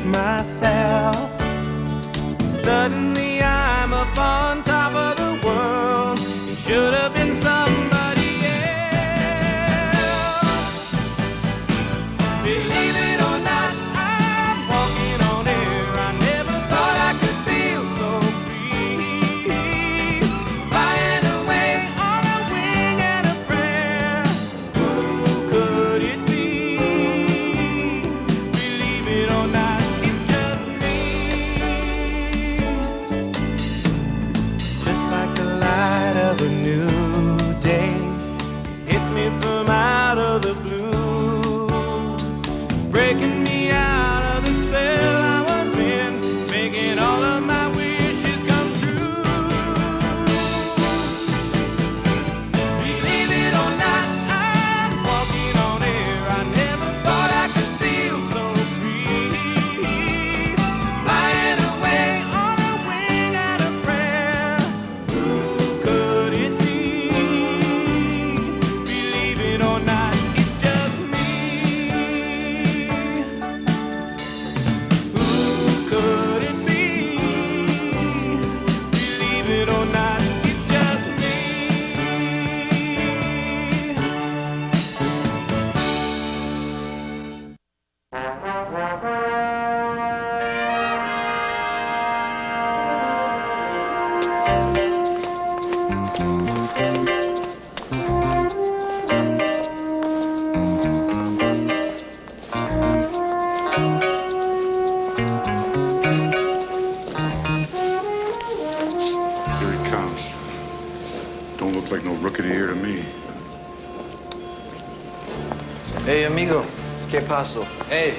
myself. Suddenly I'm up on top of the world. It should have been somebody else. Believe it or not, I'm walking on air. I never thought I could feel so free. Flying away on a wing and a prayer. Who could it be? Believe it or not, it's just me. Just like the light of a new day, it hit me from out of the blue, breaking me out of the spell I was in, making all of my wishes come true. Believe it or not, I'm walking on air. I never thought I could feel so free. Flying away on a wing and a prayer. Who could it be? Believe it or not, it's just me. Who could it be? Believe it or not, it's just me. Here he comes. Don't look like no rookie of the year to me. Hey, amigo, ¿qué pasó? Hey,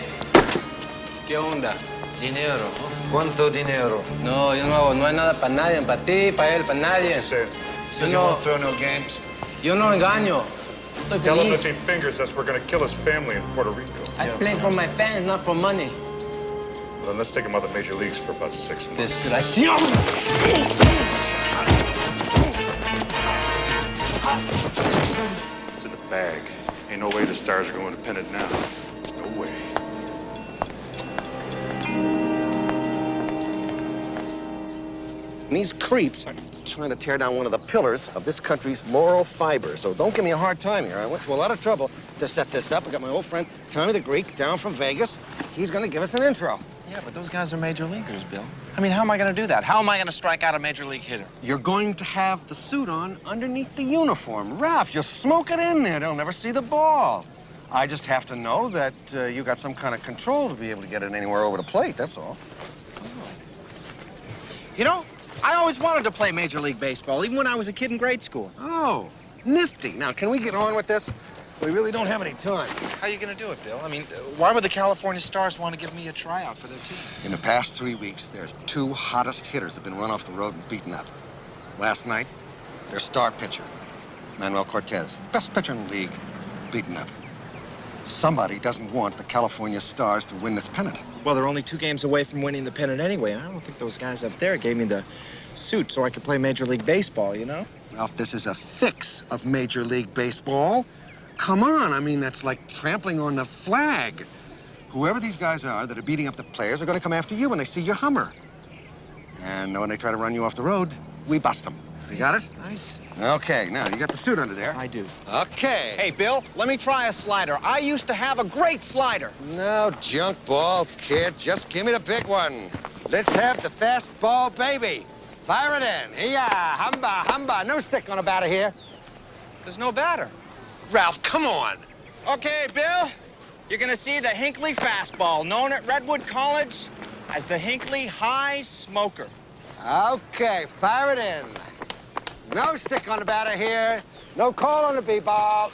¿qué onda? Dinero. ¿Cuánto dinero? No, no hay nada para nadie, para ti, para él, para nadie. Said Says No. you won't throw no games. Yo no engaño. Estoy tell him feliz. if he fingers us, we're gonna kill his family in Puerto Rico. I play for my fans, not for money. Well, then let's take him out of the major leagues for about 6 months. Desgraciado. It's in the bag. Ain't no way the Stars are going independent now. No way. These creeps are trying to tear down one of the pillars of this country's moral fiber. So don't give me a hard time here. I went to a lot of trouble to set this up. I got my old friend Tommy the Greek down from Vegas. He's going to give us an intro. Yeah, but those guys are major leaguers, Bill. I mean, how am I going to do that? How am I going to strike out a major league hitter? You're going to have the suit on underneath the uniform. Ralph, you'll smoke it in there. They'll never see the ball. I just have to know that you got some kind of control to be able to get it anywhere over the plate, that's all. You know, I always wanted to play Major League Baseball, even when I was a kid in grade school. Oh, nifty. Now, can we get on with this? We really don't have any time. How are you going to do it, Bill? I mean, why would the California Stars want to give me a tryout for their team? In the past 3 weeks, their two hottest hitters have been run off the road and beaten up. Last night, their star pitcher, Manuel Cortez, best pitcher in the league, beaten up. Somebody doesn't want the California Stars to win this pennant. Well, they're only 2 games away from winning the pennant anyway, and I don't think those guys up there gave me the suit so I could play Major League Baseball, you know? Ralph, this is a fix of Major League Baseball. Come on, I mean, that's like trampling on the flag. Whoever these guys are that are beating up the players are going to come after you when they see your Hummer. And when they try to run you off the road, we bust them. You got it? Nice. Okay, now, you got the suit under there. I do. Okay. Hey, Bill, let me try a slider. I used to have a great slider. No junk balls, kid. Just give me the big one. Let's have the fastball, baby. Fire it in. Here-ya, humba, humba. No stick on the batter here. There's no batter. Ralph, come on. Okay, Bill, you're gonna see the Hinckley fastball, known at Redwood College as the Hinckley High Smoker. Okay, fire it in. No stick on the batter here. No call on the b-ball.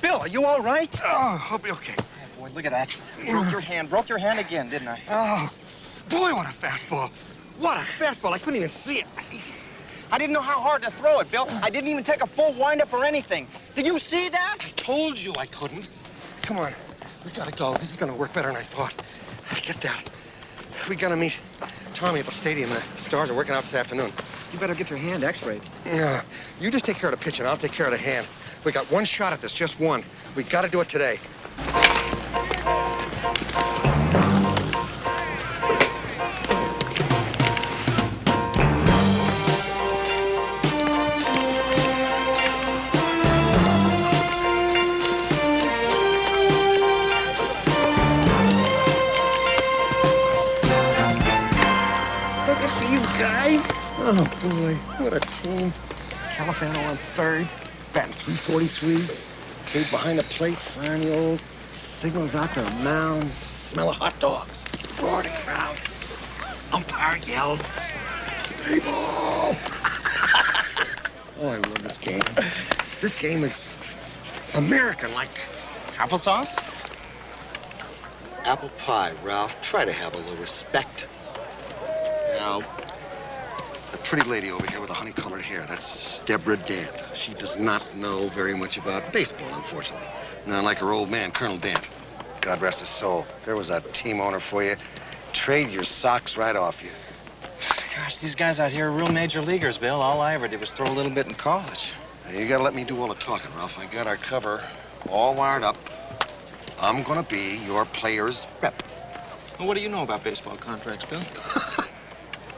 Bill, are you all right? Oh, I'll be okay. Oh, boy, look at that. Broke your hand again, didn't I? Oh, boy, what a fastball. What a fastball. I couldn't even see it. I didn't know how hard to throw it, Bill. I didn't even take a full windup or anything. Did you see that? I told you I couldn't. Come on, we gotta go. This is gonna work better than I thought. Get down. We gotta meet Tommy at the stadium. The Stars are working out this afternoon. You better get your hand x-rayed. Yeah, you just take care of the pitch and I'll take care of the hand. We got one shot at this, just one. We got to do it today. Look at these guys. Oh, boy, what a team. Califano on third, batting .343. Kate behind the plate, firing the old signals out to the mound. Smell of hot dogs. Roar the crowd. Umpire yells. Play ball. Oh, I love this game. This game is American, like Applesauce? apple pie, Ralph. Try to have a little respect. Now, the pretty lady over here with the honey-colored hair, that's Deborah Dant. She does not know very much about baseball, unfortunately. Not like her old man, Colonel Dant. God rest his soul. If there was a team owner for you, trade your socks right off you. Gosh, these guys out here are real major leaguers, Bill. All I ever did was throw a little bit in college. Now, you gotta let me do all the talking, Ralph. I got our cover all wired up. I'm gonna be your player's rep. Well, what do you know about baseball contracts, Bill?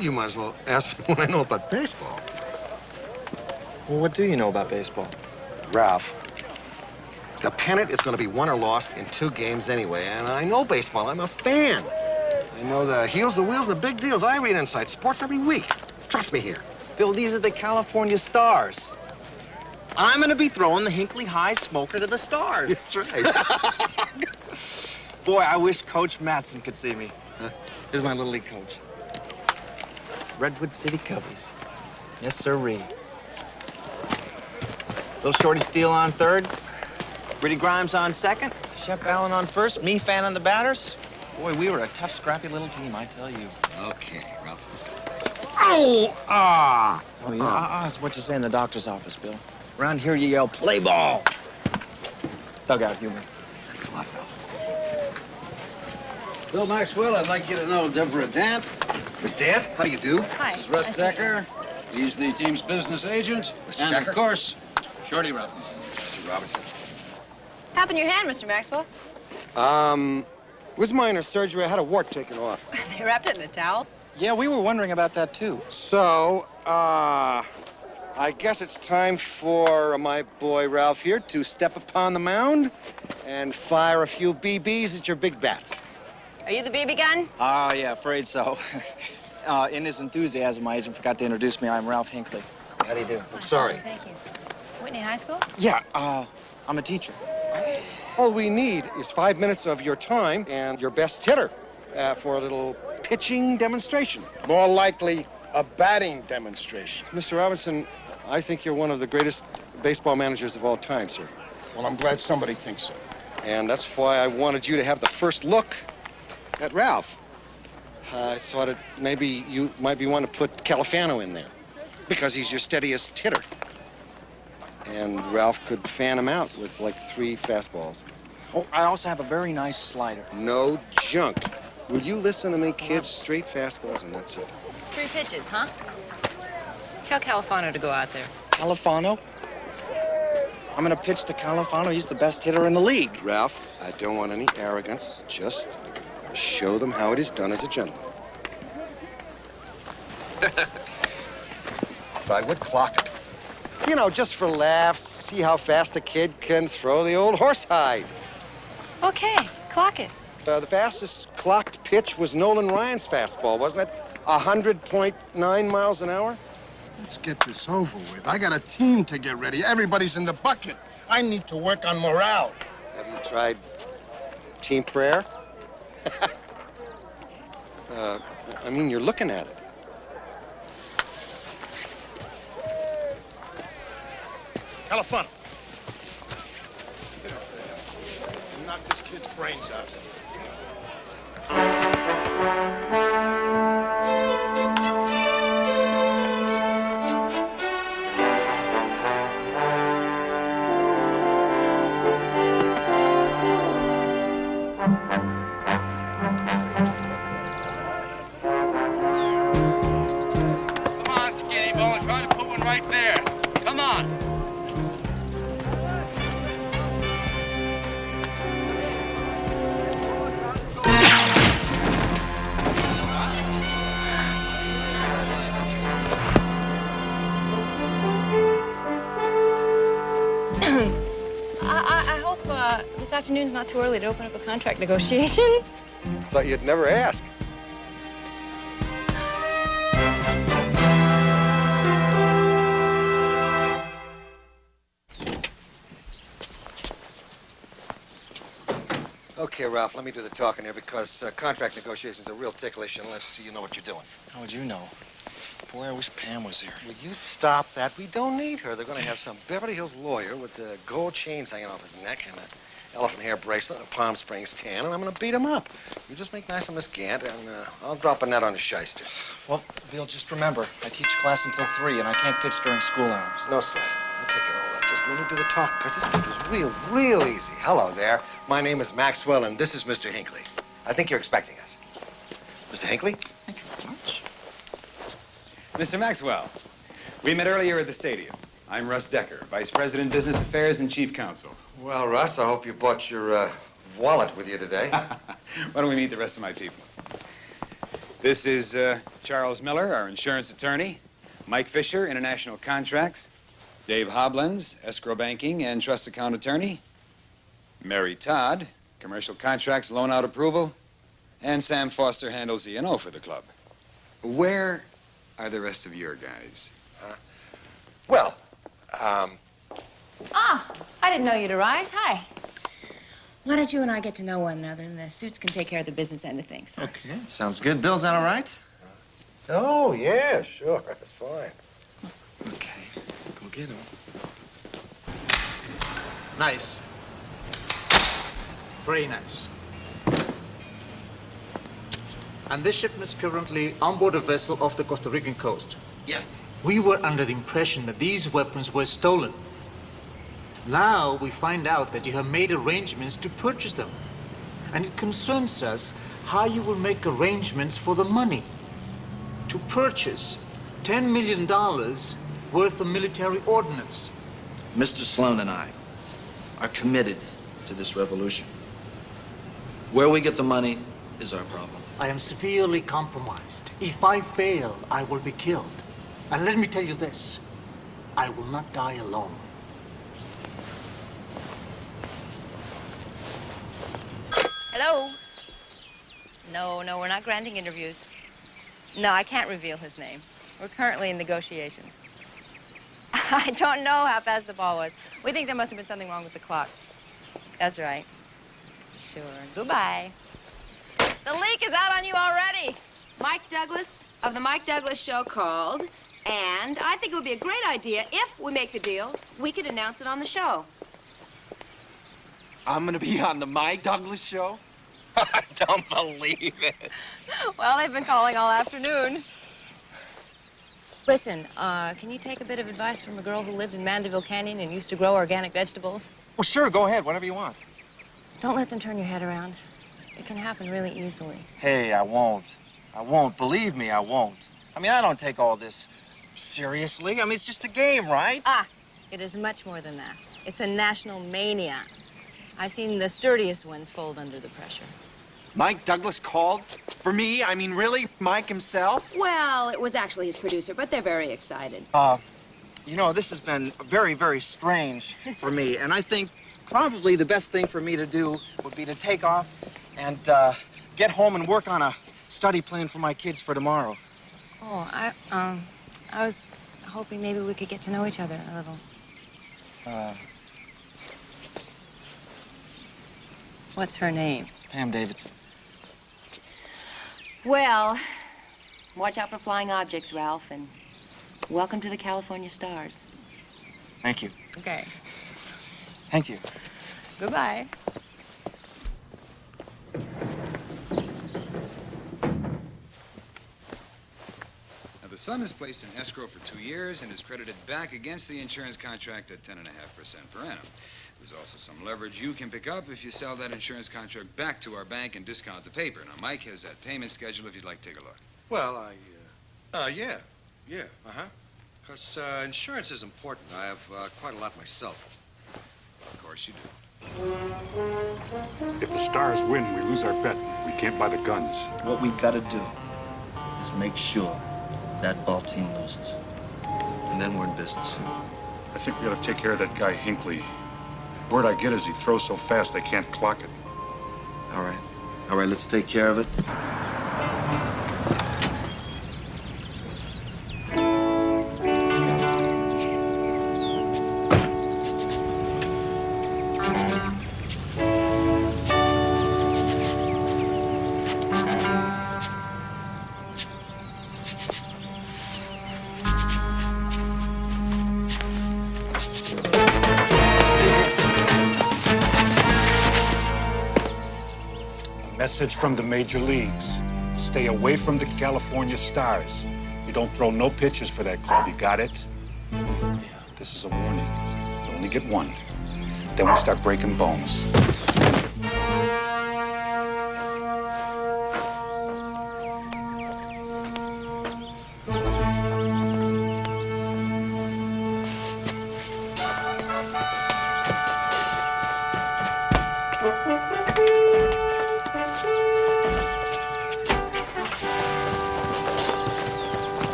You might as well ask me what I know about baseball. Well, what do you know about baseball? Ralph, the pennant is going to be won or lost in 2 games anyway, and I know baseball. I'm a fan. I know the heels, the wheels, and the big deals. I read Inside Sports every week. Trust me here. Bill, these are the California Stars. I'm gonna be throwing the Hinckley High Smoker to the Stars. That's right. Boy, I wish Coach Matson could see me. Here's my little league coach. Redwood City Cubbies. Yes, sirree. Little Shorty Steele on third. Gritty Grimes on second. Shep Allen on first. Me fanning the batters. Boy, we were a tough, scrappy little team, I tell you. Okay, Ralph, let's go. Oh, ah. Oh, yeah? Is what you say in the doctor's office, Bill. Around here, you yell, play ball. Dugout humor. Thanks a lot, Ralph. Bill Maxwell, I'd like you to know Deborah Dant. Miss Dant, how do you do? Hi. This is Russ Nice to meet you. Decker. He's the team's business agent. Mr. And, Decker? of course, Shorty Robinson. Mr. Robinson. Happened to your hand, Mr. Maxwell? Was minor surgery. I had a wart taken off. They wrapped it in a towel. Yeah, we were wondering about that, too. So, I guess it's time for my boy Ralph here to step upon the mound and fire a few BBs at your big bats. Are you the BB gun? Ah, yeah, afraid so. In his enthusiasm, my agent forgot to introduce me. I'm Ralph Hinckley. How do you do? I'm sorry. Thank you. Whitney High School? Yeah, I'm a teacher. All we need is 5 minutes of your time and your best hitter for a little pitching demonstration. More likely, a batting demonstration. Mr. Robinson, I think you're one of the greatest baseball managers of all time, sir. Well, I'm glad somebody thinks so. And that's why I wanted you to have the first look at Ralph. I thought maybe you might be wanting to put Califano in there because he's your steadiest hitter. And Ralph could fan him out with like 3 fastballs. Oh, I also have a very nice slider. No junk. Will you listen to me, kids? Straight fastballs and that's it. 3 pitches, huh? Tell Califano to go out there. Califano? I'm gonna pitch to Califano. He's the best hitter in the league. Ralph, I don't want any arrogance. Just show them how it is done as a gentleman. But I would clock it. You know, just for laughs, see how fast the kid can throw the old horsehide. Okay, clock it. The fastest clocked pitch was Nolan Ryan's fastball, wasn't it? 100.9 miles an hour? Let's get this over with. I got a team to get ready. Everybody's in the bucket. I need to work on morale. Have you tried team prayer? I mean, you're looking at it. Califano. Get up there. Knock this kid's brains out. Come on, skinny boy. right there. Come on. I hope this afternoon's not too early to open up a contract negotiation. Thought you'd never ask. Okay, Ralph, let me do the talking here because contract negotiations are real ticklish unless you know what you're doing. How would you know? Boy, I wish Pam was here. Will you stop that? We don't need her. They're going to have some Beverly Hills lawyer with the gold chains hanging off his neck and an elephant hair bracelet and a Palm Springs tan, and I'm going to beat him up. You just make nice on Miss Gant, and I'll drop a net on the shyster. Well, Bill, just remember, I teach class until 3, and I can't pitch during school hours. No sweat. I'll take care of all that. Just let me do the talk, because this stuff is real easy. Hello there. My name is Maxwell, and this is Mr. Hinckley. I think you're expecting us. Mr. Hinckley? Thank you very much. Mr. Maxwell, we met earlier at the stadium. I'm Russ Decker, Vice President, Business Affairs and Chief Counsel. Well, Russ, I hope you brought your wallet with you today. Why don't we meet the rest of my people? This is Charles Miller, our insurance attorney. Mike Fisher, international contracts. Dave Hoblins, escrow banking and trust account attorney. Mary Todd, commercial contracts, loan out approval. And Sam Foster handles E&O for the club. Where are the rest of your guys? Well, Ah, I didn't know you'd arrived. Hi. Why don't you and I get to know one another, and the suits can take care of the business end of things, huh? Okay, sounds good. Bill's that all right? oh, yeah, sure. That's fine. Okay, go get him. Nice. Very nice. And this ship is currently on board a vessel off the Costa Rican coast. Yeah. We were under the impression that these weapons were stolen. Now we find out that you have made arrangements to purchase them. And it concerns us how you will make arrangements for the money. To purchase $10 million worth of military ordnance. Mr. Sloan and I are committed to this revolution. Where we get the money is our problem. I am severely compromised. If I fail, I will be killed. And let me tell you this, I will not die alone. Hello? No, we're not granting interviews. No, I can't reveal his name. We're currently in negotiations. I don't know how fast the ball was. We think there must have been something wrong with the clock. That's right. Sure. Goodbye. The leak is out on you already. Mike Douglas of the Mike Douglas Show called, and I think it would be a great idea if we make the deal, we could announce it on the show. I'm gonna be on the Mike Douglas Show? I don't believe it. Well, they've been calling all afternoon. Listen, can you take a bit of advice from a girl who lived in Mandeville Canyon and used to grow organic vegetables? Well, sure, go ahead, whatever you want. Don't let them turn your head around. It can happen really easily. Hey, I won't. I won't. Believe me, I won't. I mean, I don't take all this seriously. I mean, it's just a game, right? Ah, it is much more than that. It's a national mania. I've seen the sturdiest ones fold under the pressure. Mike Douglas called? For me? I mean, really? Mike himself? Well, it was actually his producer, but they're very excited. You know, this has been very, very strange for me, and I think probably the best thing for me to do would be to take off and get home and work on a study plan for my kids for tomorrow. Oh, I was hoping maybe we could get to know each other a little. What's her name? Pam Davidson. Well, watch out for flying objects, Ralph, and welcome to the California Stars. Thank you. Okay. Thank you. Goodbye. Now, the son is placed in escrow for 2 years and is credited back against the insurance contract at 10.5% per annum. There's also some leverage you can pick up if you sell that insurance contract back to our bank and discount the paper. Now, Mike has that payment schedule if you'd like to take a look. Well, yeah, uh-huh. Because insurance is important. I have quite a lot myself. Of course you do. If the Stars win, we lose our bet. We can't buy the guns. What we gotta do is make sure that ball team loses. And then we're in business. I think we ought to take care of that guy Hinckley. Word I get is he throws so fast they can't clock it. All right. All right, let's take care of it. Message from the major leagues. Stay away from the California Stars. You don't throw no pitches for that club. You got it? Yeah. This is a warning. You only get one. Then we start breaking bones.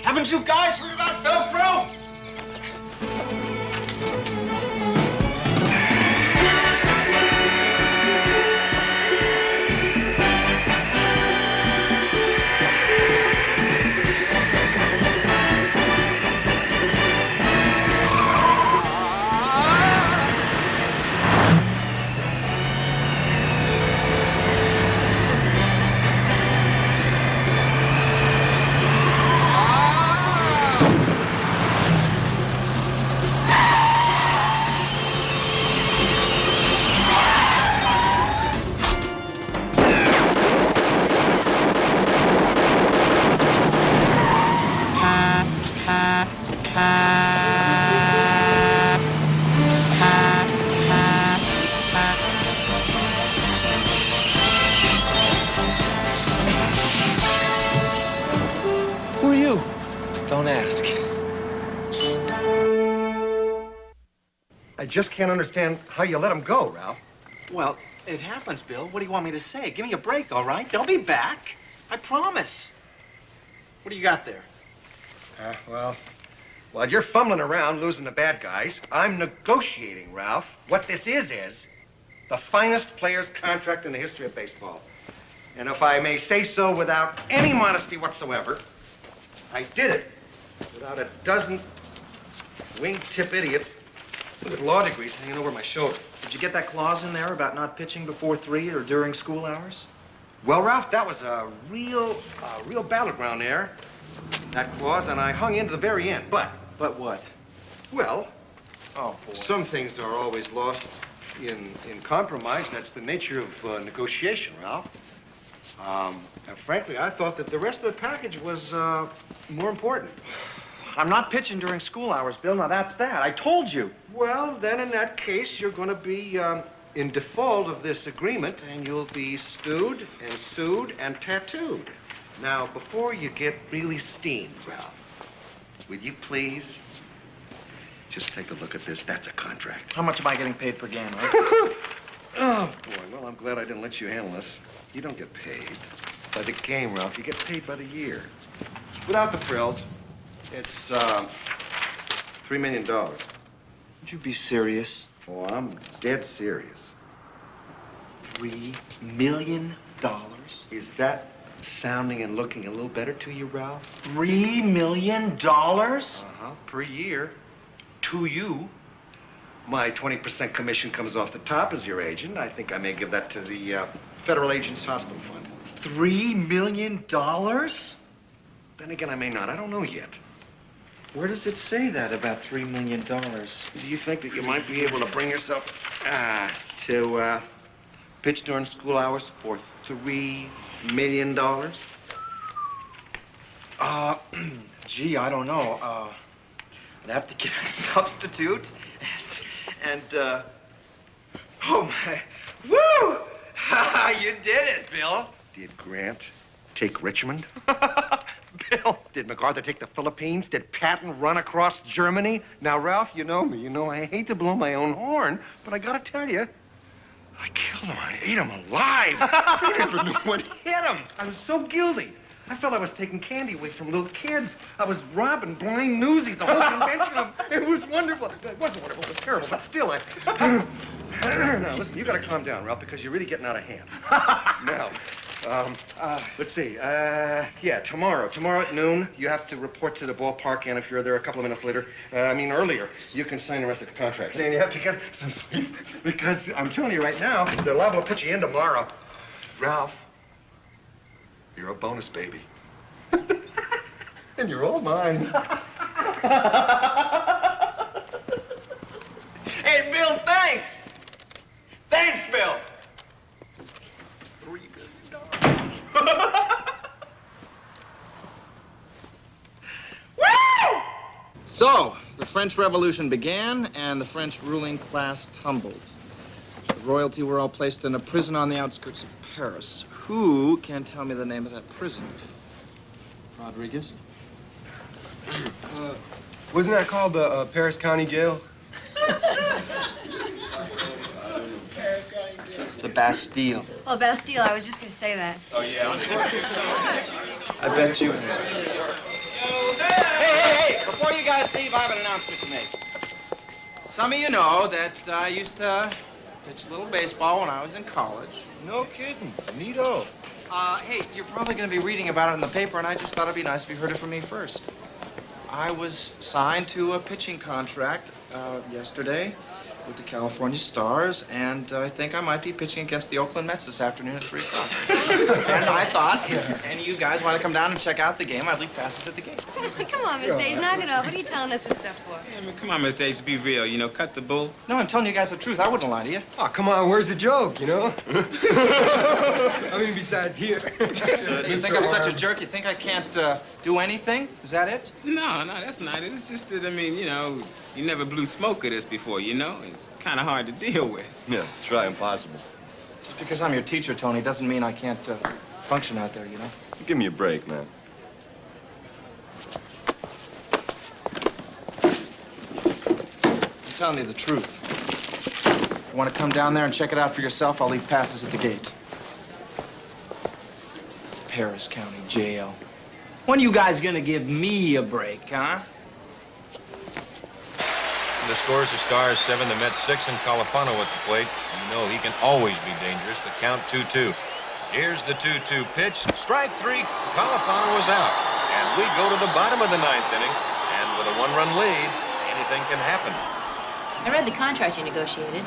Haven't you guys heard about Velcro? Who are you? Don't ask. I just can't understand how you let him go, Ralph. Well, it happens, Bill. What do you want me to say? Give me a break, all right? They'll be back. I promise. What do you got there? Well, while you're fumbling around losing the bad guys, I'm negotiating, Ralph. What this is the finest player's contract in the history of baseball. And if I may say so without any modesty whatsoever, I did it without a dozen wingtip idiots with law degrees hanging over my shoulder. Did you get that clause in there about not pitching before 3 or during school hours? Well, Ralph, that was a real battleground there, that clause, and I hung in to the very end. But what? Well, Oh, boy. some things are always lost in compromise. That's the nature of negotiation, Ralph. And frankly, I thought that the rest of the package was more important. I'm not pitching during school hours, Bill. Now, that's that. I told you. Well, then in that case, you're going to be in default of this agreement, and you'll be stewed and sued and tattooed. Now, before you get really steamed, Ralph, would you please just take a look at this? That's a contract. How much am I getting paid per game, right? Oh, boy, well, I'm glad I didn't let you handle this. You don't get paid by the game, Ralph. You get paid by the year. Without the frills, it's $3 million. Would you be serious? Oh, I'm dead serious. $3 million? Is that sounding and looking a little better to you, Ralph? $3 million? Uh-huh, per year. To you. My 20% commission comes off the top as your agent. I think I may give that to the Federal Agents Hospital Fund. $3 million? Then again, I may not. I don't know yet. Where does it say that about $3 million? Do you think that you might be able to bring yourself to pitch during school hours for $3 million? Gee, I don't know. I'd have to get a substitute and Oh, my. Woo! You did it, Bill. Did Grant take Richmond? Bill, did MacArthur take the Philippines? Did Patton run across Germany? Now, Ralph, you know me. You know I hate to blow my own horn, but I gotta tell you, I killed him. I ate him alive. You never knew what hit him. I was so guilty. I felt I was taking candy away from little kids. I was robbing blind newsies, the whole convention of it was wonderful. It wasn't wonderful, it was terrible, but still, Now, listen, you gotta calm down, Ralph, because you're really getting out of hand. Now, let's see. Yeah, tomorrow at noon, you have to report to the ballpark, and if you're there a couple of minutes later, earlier, you can sign the rest of the contract. And you have to get some sleep, because I'm telling you right now, they're liable to put you in tomorrow. Ralph, you're a bonus baby. And you're all mine. Hey, Bill, thanks. Thanks, Bill. $3 billion. Woo! So, the French Revolution began, and the French ruling class tumbled. The royalty were all placed in a prison on the outskirts of Paris. Who can tell me the name of that prison? Rodriguez? Wasn't that called the Paris County Jail? The Bastille. Well, Bastille, I was just going to say that. Oh, yeah. I bet you. Hey! Before you guys leave, I have an announcement to make. Some of you know that I used to pitch a little baseball when I was in college. No kidding. Neato. Hey, you're probably going to be reading about it in the paper, and I just thought it'd be nice if you heard it from me first. I was signed to a pitching contract yesterday with the California Stars, and I think I might be pitching against the Oakland Mets this afternoon at 3 o'clock. And I thought, if any of you guys want to come down and check out the game, I'd leave passes at the gate. Come on, Mr. H, knock it off. What are you telling us this stuff for? I mean, come on, Mr. H, be real. You know, cut the bull. No, I'm telling you guys the truth. I wouldn't lie to you. Oh, come on, where's the joke, you know? I mean, besides here. You think I'm such a jerk? You think I can't do anything? Is that it? No, that's not it. It's just that, I mean, you know, you never blew smoke at us before, you know? It's kind of hard to deal with. Yeah, try impossible. Just because I'm your teacher, Tony, doesn't mean I can't function out there, you know? Give me a break, man. I'm telling you the truth. If you want to come down there and check it out for yourself, I'll leave passes at the gate. Paris County Jail. When are you guys gonna give me a break, huh? The scores, the Stars 7, the Mets 6, and Califano at the plate. You know he can always be dangerous. The count 2-2. Here's the 2-2 pitch. Strike 3. Califano is out. And we go to the bottom of the 9th inning. And with a 1-run lead, anything can happen. I read the contract you negotiated.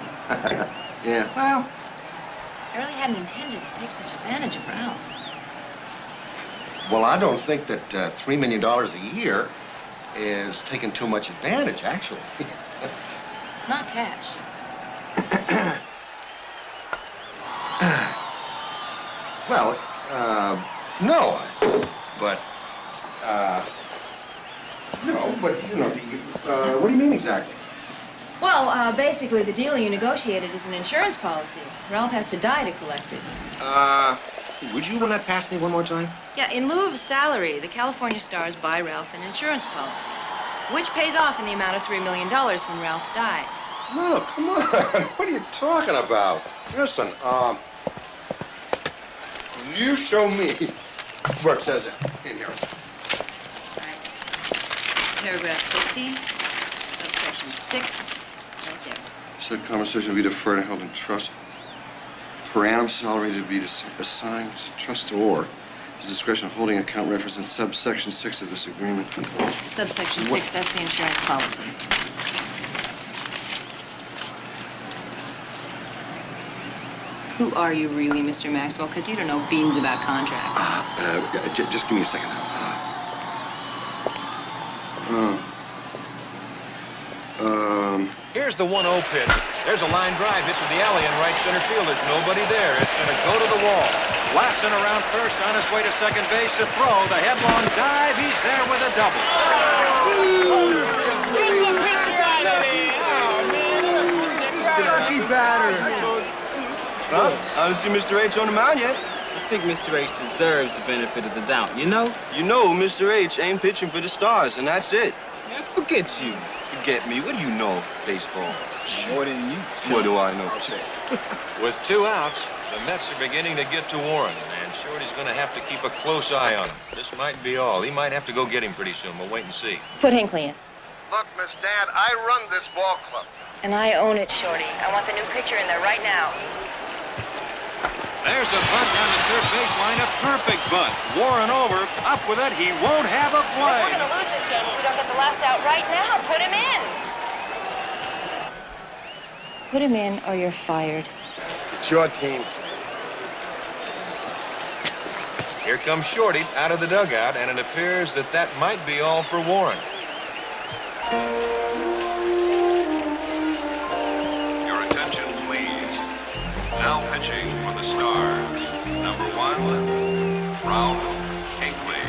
Yeah. Well, I really hadn't intended to take such advantage of Ralph. Well, I don't think that $3 million a year is taking too much advantage, actually. It's not cash. Well, no. But, no, but, you know, what do you mean exactly? Well, basically, the deal you negotiated is an insurance policy. Ralph has to die to collect it. Would you run that past me one more time? Yeah, in lieu of a salary, the California Stars buy Ralph an insurance policy, which pays off in the amount of $3 million when Ralph dies. No, come on. What are you talking about? Listen, you show me where it says it in here. All right. Paragraph 50, subsection 6, right there. Said compensation will be deferred and held in trust. Per annum salary to be assigned to trustor. His discretion holding account reference in subsection 6 of this agreement. Subsection 6, that's the insurance policy. Who are you really, Mr. Maxwell? Because you don't know beans about contracts. Just give me a second now. Here's the 1-0 pitch. There's a line drive hit to the alley in right center field. There's nobody there. It's going to go to the wall. Lassen around first on his way to second base to throw. The headlong dive. He's there with a double. Lucky batter. Huh? I haven't seen Mr. H on the mound yet. I think Mr. H deserves the benefit of the doubt, you know? You know Mr. H ain't pitching for the Stars, and that's it. Man, forget you. Forget me. What do you know of baseball? More than you. What do I know? With 2 outs, the Mets are beginning to get to Warren, and Shorty's going to have to keep a close eye on him. This might be all. He might have to go get him pretty soon. We'll wait and see. Put Hinckley in. Look, Miss Dad, I run this ball club. And I own it, Shorty. I want the new pitcher in there right now. There's a bunt down the third baseline, a perfect bunt. Warren over, up with it. He won't have a play. We're gonna lose this game if we don't get the last out right now. Put him in. Put him in or you're fired. It's your team. Here comes Shorty out of the dugout, and it appears that that might be all for Warren. Your attention, please. Now pitching for the Stars. Number 1, Ralph Hinckley.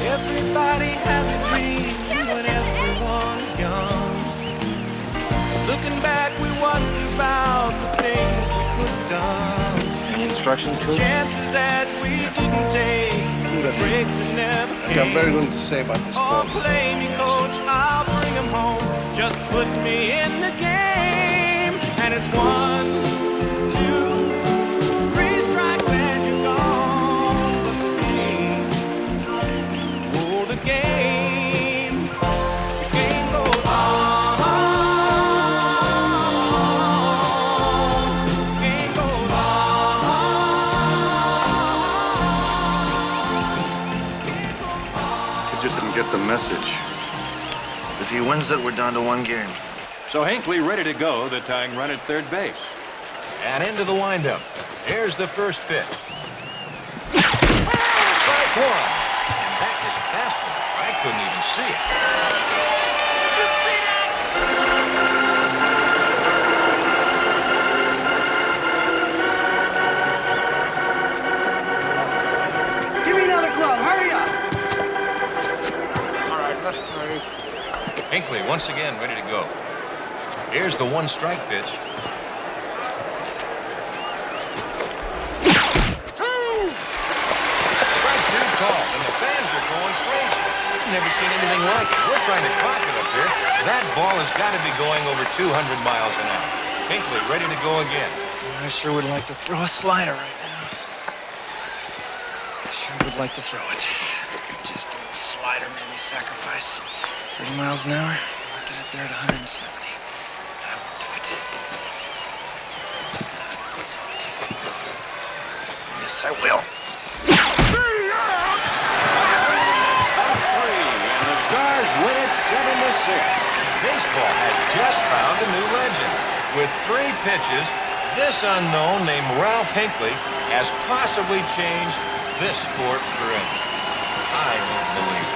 Everybody has a dream when everyone's young. Looking back, we wonder about the things we could have done. Any instructions, Coach? Chances that we didn't take, breaks that never I came. got very little to say about this ball. Oh, play me, coach, I'll bring him home. Just put me in the game. And it's 1, 2, 3 strikes and you're gone. Oh, the game goes on. The game goes He just didn't get the message. If he wins it, we're down to 1 game. So Hinckley ready to go, the tying run at third base. And into the windup. Here's the first pitch. Strike 1. And that is a fastball. I couldn't even see it. Give me another glove. Hurry up. All right, let's play. Hinckley once again ready to go. Here's the 1 strike pitch. Strike 2 called, and the fans are going crazy. I've never seen anything like it. We're trying to clock it up here. That ball has got to be going over 200 miles an hour. Hinckley ready to go again. I sure would like to throw a slider right now. I sure would like to throw it. Just a slider, maybe sacrifice 30 miles an hour. I'll get it there at 170. I won't do it. Yes, I will. And the Stars win it 7-6. Baseball has just found a new legend. With 3 pitches, this unknown named Ralph Hinckley has possibly changed this sport forever. I don't believe it.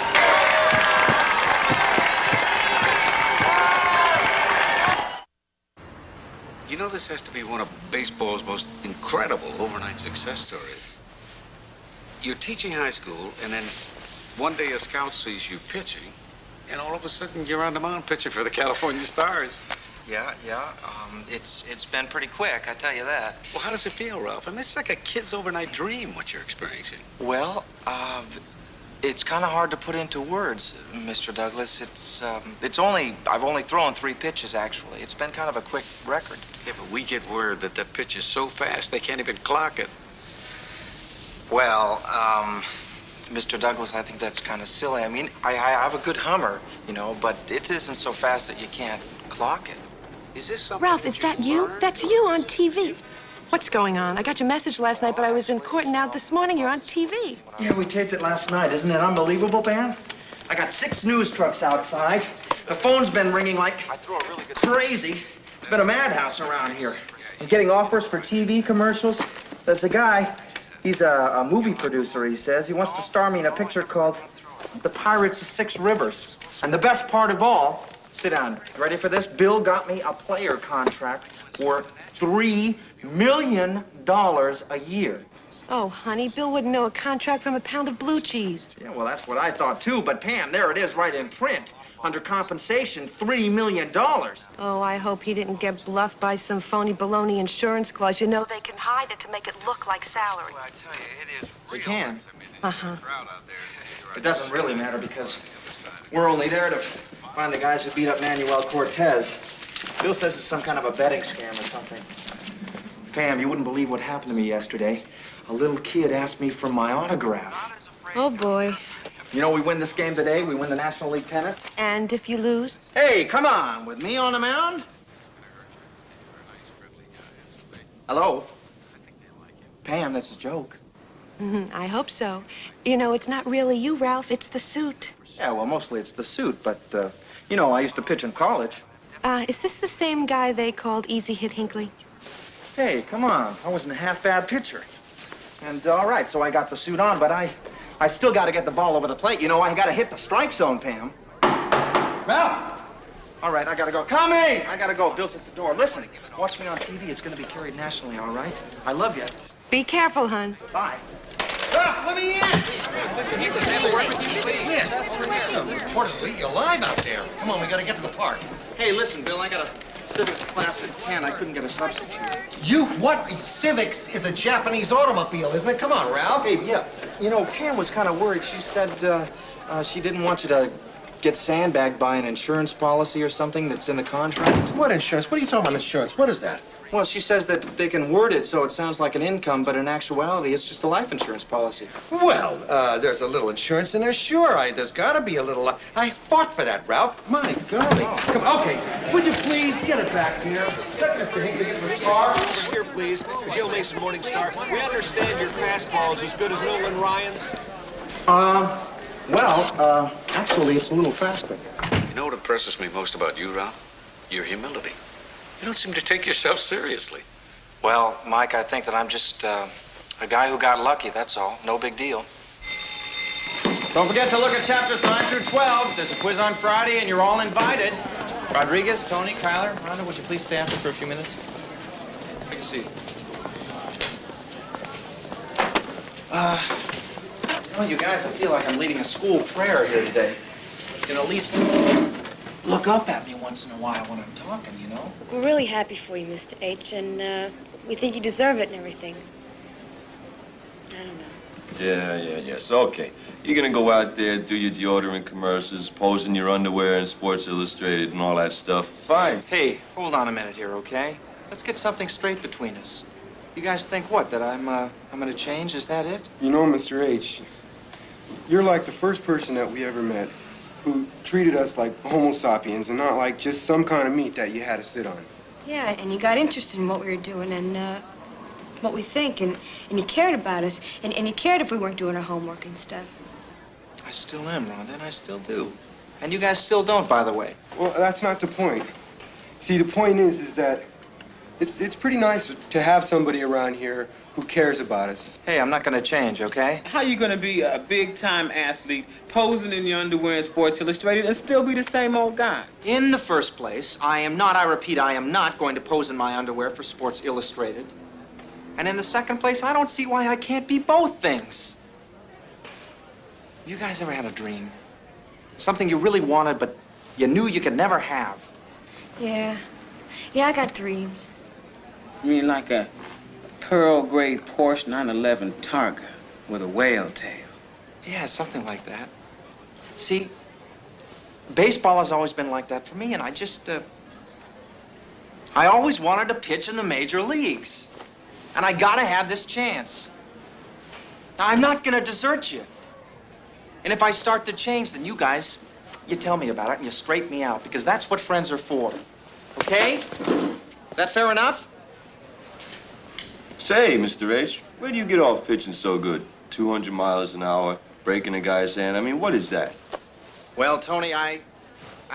You know, this has to be one of baseball's most incredible overnight success stories. You're teaching high school, and then one day a scout sees you pitching, and all of a sudden you're on the mound pitching for the California Stars. Yeah. It's been pretty quick, I tell you that. Well, how does it feel, Ralph? I mean, it's like a kid's overnight dream, what you're experiencing. Well, it's kind of hard to put into words, Mr. Douglas. I've only thrown 3 pitches, actually. It's been kind of a quick record. Yeah, but we get word that that pitch is so fast they can't even clock it. Well, Mr. Douglas, I think that's kind of silly. I mean, I have a good hummer, you know, but it isn't so fast that you can't clock it. Is this something Ralph, is that you? That's you on TV. What's going on? I got your message last night, but I was in court, and now this morning you're on TV. Yeah, we taped it last night. Isn't it unbelievable, Pam? I got 6 news trucks outside. The phone's been ringing like crazy. It's been a madhouse around here. I'm getting offers for TV commercials. There's a guy, he's a movie producer, he says. He wants to star me in a picture called The Pirates of 6 Rivers. And the best part of all, sit down. Ready for this? Bill got me a player contract worth $3 million a year. Oh, honey, Bill wouldn't know a contract from a pound of blue cheese. Yeah, well, that's what I thought, too. But, Pam, there it is right in print. under compensation $3 million. Oh, I hope he didn't get bluffed by some phony baloney insurance clause. You know they can hide it to make it look like salary. Well, I tell you, it is They can. Uh-huh. It doesn't really matter because we're only there to find the guys who beat up Manuel Cortez. Bill says it's some kind of a betting scam or something. Pam, you wouldn't believe what happened to me yesterday. A little kid asked me for my autograph. Oh, boy. You know, we win this game today, we win the National League pennant. And if you lose? Hey, come on, with me on the mound? Hello? Pam, that's a joke. I hope so. You know, it's not really you, Ralph. It's the suit. Yeah, well, mostly it's the suit, but, you know, I used to pitch in college. Is this the same guy they called Easy Hit Hinckley? Hey, come on. I wasn't a half-bad pitcher. And, all right, so I got the suit on, but I still got to get the ball over the plate. You know, I got to hit the strike zone, Pam. Ralph! All right, I got to go. Coming! I got to go. Bill's at the door. Listen, watch me on TV. It's going to be carried nationally, all right? I love you. Be careful, hon. Bye. Let me in! Mr. Hinckley, can I have a word with you, please? Yes, over here. The reporters will eat you alive out there. Come on, we gotta get to the park. Hey, listen, Bill, I got a civics class at 10. I couldn't get a substitute. You what? Civics is a Japanese automobile, isn't it? Come on, Ralph. Hey, yeah. You know, Pam was kind of worried. She said she didn't want you to get sandbagged by an insurance policy or something that's in the contract. What insurance? What are you talking about insurance? What is that? Well, she says that they can word it so it sounds like an income, but in actuality, it's just a life insurance policy. Well, there's a little insurance in there, sure. There's gotta be a little. I fought for that, Ralph. My golly. Come on, okay. Would you please get it back here? Let Mr. Hinckley get the car. Over here, please. Mr. Gil Mason, Morning Star. We understand your fastball is as good as Nolan Ryan's. Actually, it's a little faster. You know what impresses me most about you, Ralph? Your humility. You don't seem to take yourself seriously. Well, Mike, I think that I'm just a guy who got lucky, that's all. No big deal. Don't forget to look at chapters 9 through 12. There's a quiz on Friday, and you're all invited. Rodriguez, Tony, Kyler, Rhonda, would you please stay after for a few minutes? Take a seat. Well, you guys, I feel like I'm leading a school prayer here today. You can at least look up at me once in a while when I'm talking, you know? We're really happy for you, Mr. H, and we think you deserve it and everything. I don't know. Yes, okay. You're gonna go out there, do your deodorant commercials, pose in your underwear in Sports Illustrated and all that stuff. Fine. Hey, hold on a minute here, okay? Let's get something straight between us. You guys think what, that I'm gonna change? Is that it? You know, Mr. H, you're like the first person that we ever met who treated us like Homo sapiens and not like just some kind of meat that you had to sit on. Yeah, and you got interested in what we were doing and what we think, and you cared about us, and you cared if we weren't doing our homework and stuff. I still am, Rhonda, and I still do. And you guys still don't, by the way. Well, that's not the point. See, the point is that it's pretty nice to have somebody around here who cares about us. Hey, I'm not gonna change, okay? How you gonna be a big-time athlete, posing in your underwear in Sports Illustrated, and still be the same old guy? In the first place, I repeat, I am not going to pose in my underwear for Sports Illustrated. And in the second place, I don't see why I can't be both things. You guys ever had a dream? Something you really wanted, but you knew you could never have? Yeah, I got dreams. You mean like a pearl gray Porsche 911 Targa with a whale tail? Yeah, something like that. See, baseball has always been like that for me, and I always wanted to pitch in the major leagues. And I gotta have this chance. Now, I'm not gonna desert you. And if I start to change, then you guys, you tell me about it and you straighten me out, because that's what friends are for. Okay? Is that fair enough? Say, Mr. H, where do you get off pitching so good? 200 miles an hour, breaking a guy's hand. I mean, what is that? Well, Tony, I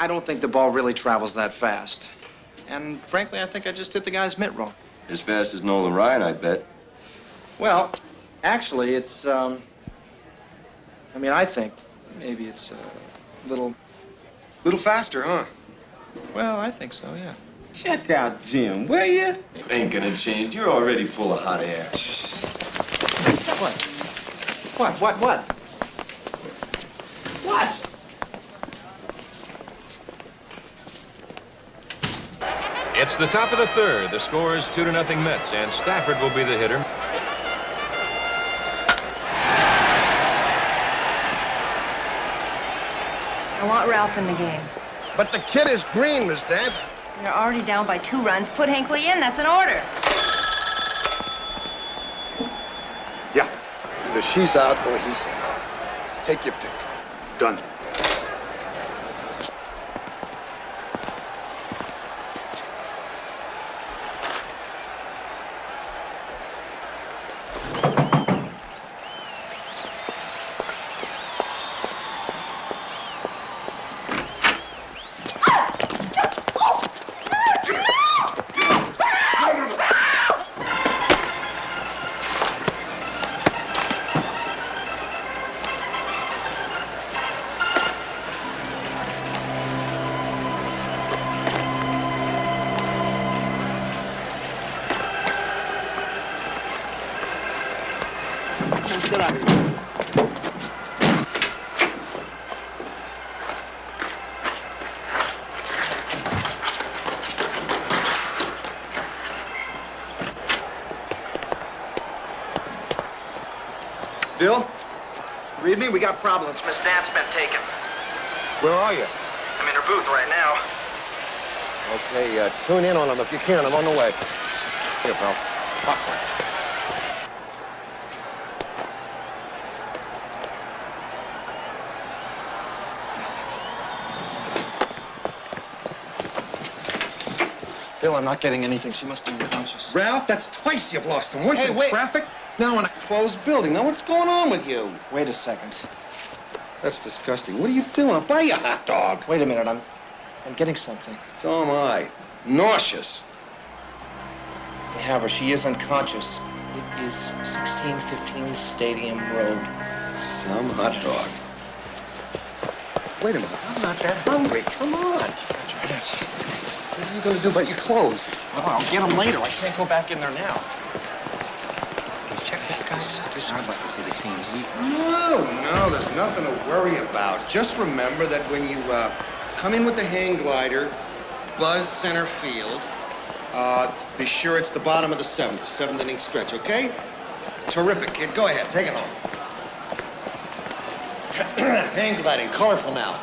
don't think the ball really travels that fast. And frankly, I think I just hit the guy's mitt wrong. As fast as Nolan Ryan, I bet. Well, actually, it's, I think maybe it's a little faster, huh? Well, I think so, yeah. Check out Jim, will you? Ain't gonna change. You're already full of hot air. What? What? It's the top of the third. The score is 2-0 Mets, and Stafford will be the hitter. I want Ralph in the game. But the kid is green, Miss Dance. You're already down by 2 runs. Put Hinckley in. That's an order. Yeah. Either she's out or he's out. Take your pick. Done. Bill? Read me? We got problems. Miss Dance been taken. Where are you? I'm in her booth right now. Okay, tune in on them if you can. I'm on the way. Here, pal. Popcorn. Bill, I'm not getting anything. She must be unconscious. Ralph, that's twice you've lost him. Once Hey, in wait. traffic, now in a closed building. Now, what's going on with you? Wait a second. That's disgusting. What are you doing? I'll buy you a hot dog. Wait a minute. I'm getting something. So am I. Nauseous. I have her. She is unconscious. It is 1615 Stadium Road. Some hot dog. Wait a minute. I'm not that hungry. Come on. You forgot your hat. What are you going to do about your clothes? Well, I'll get them later. I can't go back in there now. Check this guy. I'd like to see the teams. No, there's nothing to worry about. Just remember that when you come in with the hang glider, buzz center field, be sure it's the bottom of the seventh inning stretch, okay? Terrific, kid. Go ahead, take it home. Hang gliding, colorful now.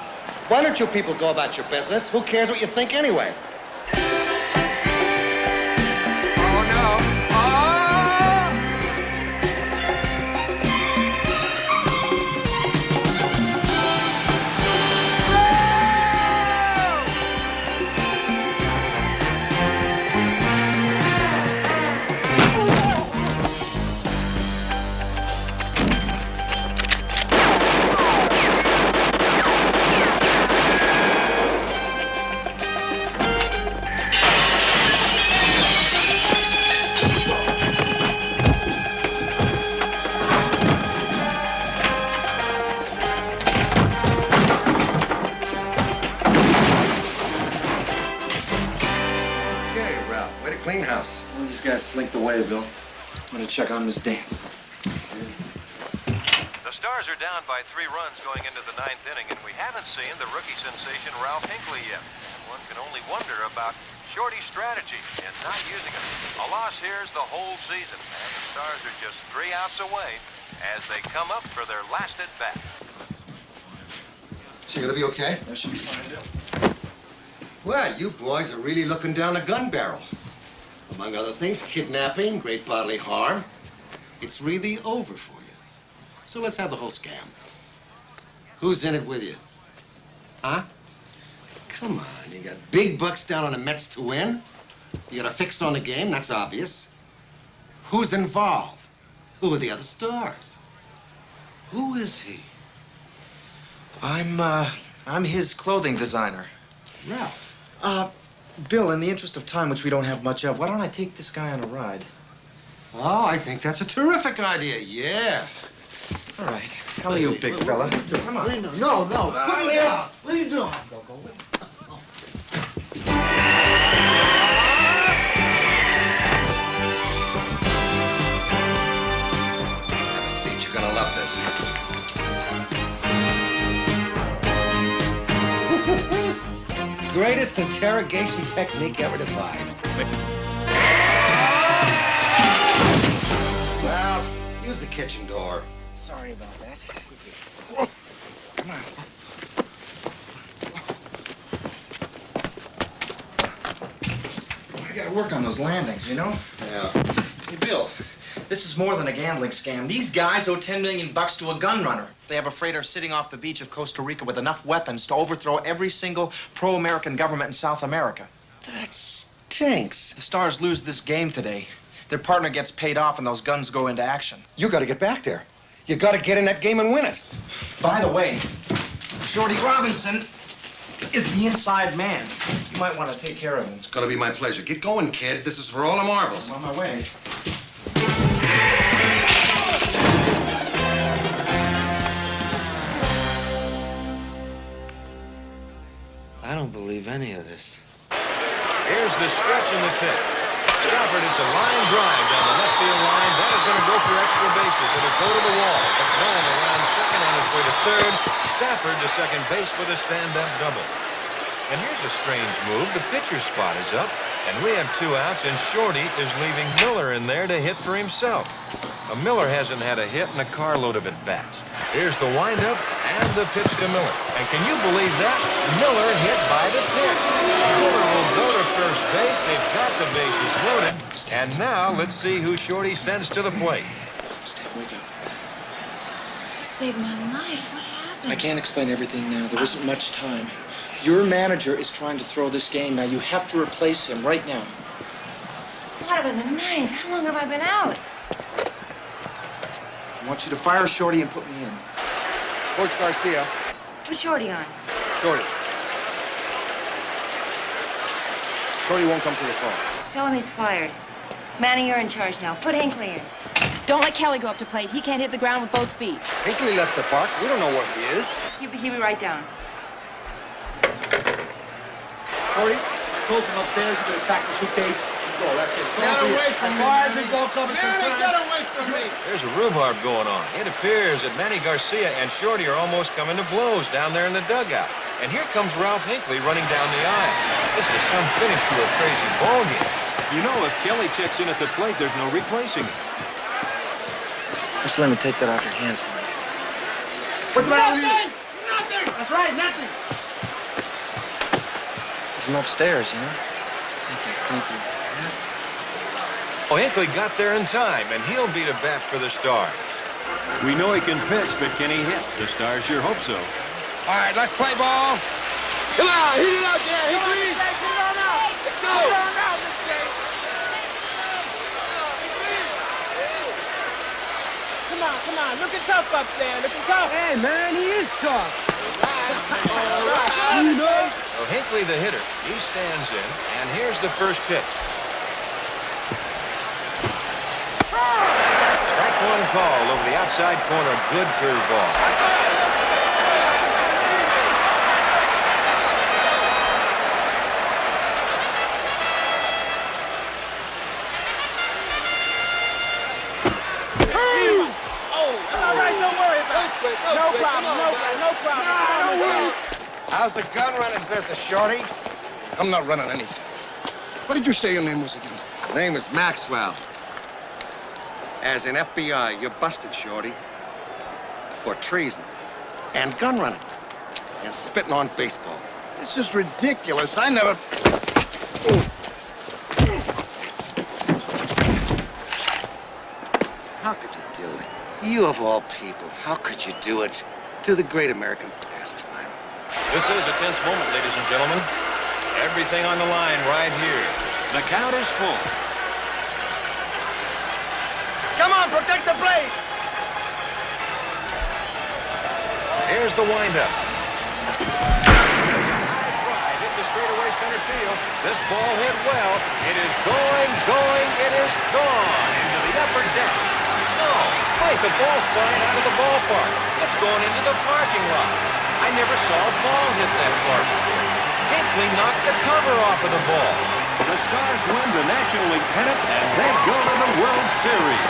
Why don't you people go about your business? Who cares what you think anyway? Oh, no. Clean house. Well, these guys slinked away, Bill. I'm gonna check on Miss Dance. The Stars are down by 3 runs going into the 9th inning, and we haven't seen the rookie sensation Ralph Hinckley yet. One can only wonder about Shorty's strategy in not using him. A loss here is the whole season, and the Stars are just 3 outs away as they come up for their last at bat. She gonna be okay? That should be fine, Bill. Well, you boys are really looking down a gun barrel. Among other things, kidnapping, great bodily harm. It's really over for you. So let's have the whole scam. Who's in it with you? Huh? Come on, you got big bucks down on the Mets to win. You got a fix on the game, that's obvious. Who's involved? Who are the other stars? Who is he? I'm his clothing designer. Ralph. Bill, in the interest of time, which we don't have much of, why don't I take this guy on a ride? Oh, I think that's a terrific idea, yeah. All right. How are you, big fella? Come on. No. Put me down. What are you doing? Go away. Have a seat. You're gonna love this. greatest interrogation technique ever devised. Well, use the kitchen door. Sorry about that. Come on. I gotta work on those landings, you know? Yeah. Hey, Bill, this is more than a gambling scam. These guys owe $10 million to a gun runner. They have a freighter sitting off the beach of Costa Rica with enough weapons to overthrow every single pro-American government in South America. That stinks. The Stars lose this game today. Their partner gets paid off and those guns go into action. You gotta get back there. You gotta get in that game and win it. By the way, Shorty Robinson is the inside man. You might want to take care of him. It's gonna be my pleasure. Get going, kid. This is for all the marbles. I'm on my way. I don't believe any of this. Here's the stretch in the pitch. Stafford is a line drive down the left field line. That is going to go for extra bases. It'll go to the wall. But Nolan around second on his way to third. Stafford to second base with a stand-up double. And here's a strange move. The pitcher's spot is up, and we have 2 outs, and Shorty is leaving Miller in there to hit for himself. Miller hasn't had a hit in a carload of at-bats. Here's the windup and the pitch to Miller. And can you believe that? Miller hit by the pitch. Miller will go to first base. They've got the bases loaded. And now let's see who Shorty sends to the plate. Steph, wake up. You saved my life. What happened? I can't explain everything now. There isn't much time. Your manager is trying to throw this game now. You have to replace him right now. What about the 9th? How long have I been out? I want you to fire Shorty and put me in. Coach Garcia. Put Shorty on. Shorty. Shorty won't come to the phone. Tell him he's fired. Manny, you're in charge now. Put Hinckley in. Don't let Kelly go up to plate. He can't hit the ground with both feet. Hinckley left the park. We don't know where he is. He'll be right down. Shorty, go from upstairs. You better pack the suitcase. Go, that's it. Get away from me. As far as this ball club is Manny, concerned. get away from me. There's a rhubarb going on. It appears that Manny Garcia and Shorty are almost coming to blows down there in the dugout. And here comes Ralph Hinckley running down the aisle. This is some finish to a crazy ball game. You know, if Kelly checks in at the plate, there's no replacing him. Just let me take that off your hands, man. What's the matter with you? Nothing. That's right, nothing. From upstairs, you know? Thank you. Oh, Hinckley got there in time, and he'll be the bat for the Stars. We know he can pitch, but can he hit? The Stars sure hope so. All right, let's play ball. Come on, hit it out there. Hit it on out. Let's go. Hit it on out this game. Come on. Looking tough up there. Looking tough. Hey, man, he is tough. All right. You know. So Hinckley, the hitter, he stands in, and here's the first pitch. Strike one call over the outside corner. Good curveball. No problem. How's the gun running business, Shorty? I'm not running anything. What did you say your name was again? Name is Maxwell. As in FBI, you're busted, Shorty. For treason. And gun running. And spitting on baseball. This is ridiculous. I never... How could you do it? You of all people, how could you do it to the great American pastime? This is a tense moment, ladies and gentlemen. Everything on the line right here. The count is full. Come on, protect the plate. Here's the windup. There's a high drive hit to straightaway center field. This ball hit well. It is going. It is gone into the upper deck. No, wait, the ball's flying out of the ballpark. It's going into the parking lot. I never saw a ball hit that far before. Hinckley knocked the cover off of the ball. The Stars win the National League pennant, and they go to the World Series.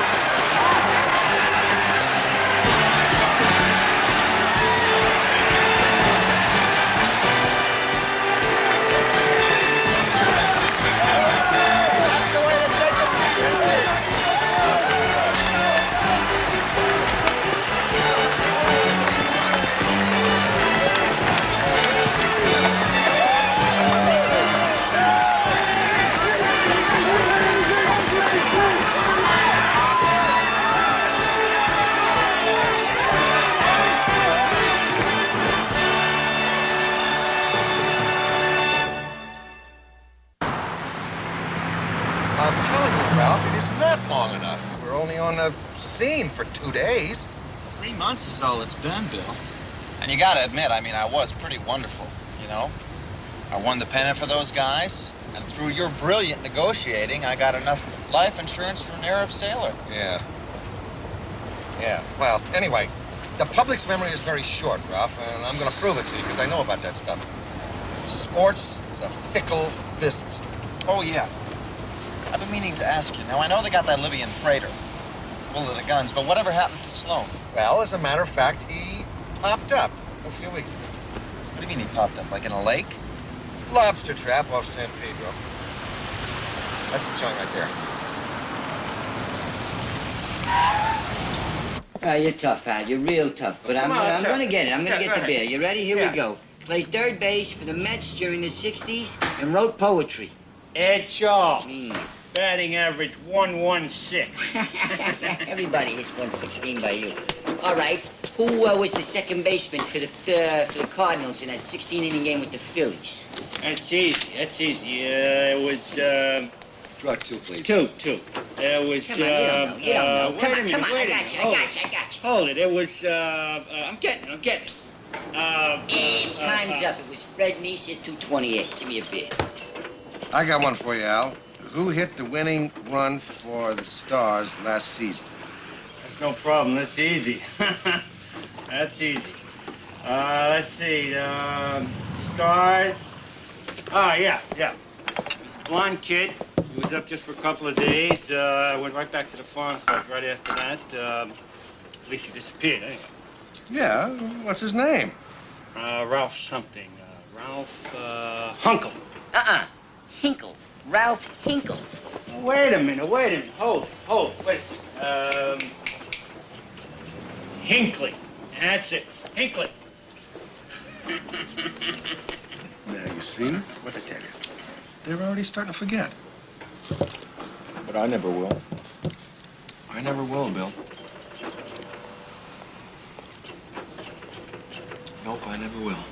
scene for 2 days. 3 months is all it's been, Bill. And you gotta admit, I mean, I was pretty wonderful, you know? I won the pennant for those guys, and through your brilliant negotiating, I got enough life insurance for an Arab sailor. Yeah. Yeah, well, anyway, the public's memory is very short, Ralph, and I'm gonna prove it to you, because I know about that stuff. Sports is a fickle business. Oh, yeah. I've been meaning to ask you. Now, I know they got that Libyan freighter full of the guns, but whatever happened to Sloan? Well, as a matter of fact, he popped up a few weeks ago. What do you mean he popped up? Like in a lake? Lobster trap off San Pedro. That's the joint right there. Oh, you're tough, Al. You're real tough. But I'm gonna get it. I'm gonna get the beer. You ready? Here we go. Played third base for the Mets during the 60s and wrote poetry. Ed Charles. Batting average 116. Everybody hits 116 by you. All right. Who was the second baseman for the Cardinals in that 16-inning game with the Phillies? That's easy. That's easy. It was, Draw 2, please. Two. It was, Come on, you don't know. Come on, I wait a got you. minute. Hold it. It was, I'm getting it. And time's up. It was Fred Neese at 228. Give me a beer. I got one for you, Al. Who hit the winning run for the Stars last season? That's no problem. That's easy. That's easy. Let's see. Stars. Oh, yeah. It was a blonde kid. He was up just for a couple of days. Went right back to the farm right after that. At least he disappeared, anyway. Yeah, what's his name? Ralph something. Ralph, Hunkle. Hinkle. Ralph Hinkle. Wait a minute. Hold it. Wait a second. Hinckley. That's it. Hinckley. Now, you see? What I tell you? They're already starting to forget. But I never will. I never will, Bill. Nope, I never will.